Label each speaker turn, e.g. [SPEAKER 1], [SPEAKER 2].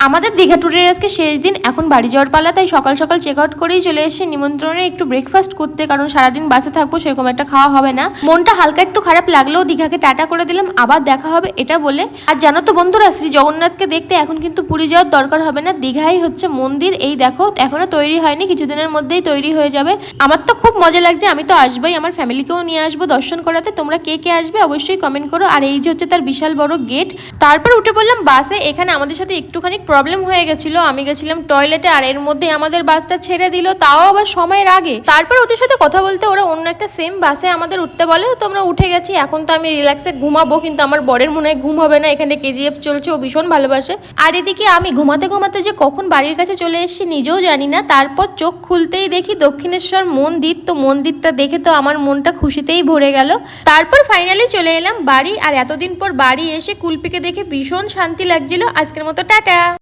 [SPEAKER 1] আমাদের দীঘা ট্যুরের আজকে শেষ দিন, এখন বাড়ি যাওয়ার পালা। তাই সকাল সকাল চেক আউট করেই চলে এসেছি নিমন্ত্রণে একটু ব্রেকফাস্ট করতে, কারণ সারাদিন বাসে থাকবো, সেরকম একটা খাওয়া হবে না। মনটা হালকা একটু খারাপ লাগলেও দীঘাকে টাটা করে দিলাম, আবার দেখা হবে এটা বলে। আর জানো তো বন্ধুরা, শ্রী জগন্নাথকে দেখতে এখন কিন্তু পুরী যাওয়ার দরকার হবে না, দীঘাই হচ্ছে মন্দির। এই দেখো, এখনো তৈরি হয়নি, কিছুদিনের মধ্যেই তৈরি হয়ে যাবে। আমার তো খুব মজা লাগছে, আমি তো আসবোই, আমার ফ্যামিলিকেও নিয়ে আসবো দর্শন করাতে। তোমরা কে কে আসবে অবশ্যই কমেন্ট করো। আর এই যে হচ্ছে তার বিশাল বড় গেট। তারপর উঠে পড়লাম বাসে। এখানে আমাদের সাথে একটুখানি প্রবলেম হয়ে গেছিল, আমি গেছিলাম টয়লেটে, আর এর মধ্যে আমাদের বাসটা ছেড়ে দিল, তাও আবার সময়ের আগে। তারপর ওদের সাথে কথা বলতে ওরা অন্য একটা সেম বাসে আমাদের উঠতে বলে, তো আমরা উঠে গেছি। এখন তো আমি রিল্যাক্সে ঘুমাবো, কিন্তু আমার বরের মনে হয় ঘুম হবে না, এখানে কেজিএফ চলছে, ও ভীষণ ভালোবাসে। আর এদিকে আমি ঘুমাতে ঘুমাতে যে কখন বাড়ির কাছে চলে এসেছি নিজেও জানি না। তারপর চোখ খুলতেই দেখি দক্ষিণেশ্বর মন্দির। তো মন্দিরটা দেখে তো আমার মনটা খুশিতেই ভরে গেল। তারপর ফাইনালি চলে এলাম বাড়ি। আর এতদিন পর বাড়ি এসে কুলপিকে দেখে ভীষণ শান্তি লাগছিল। আজকের মতো টাটা।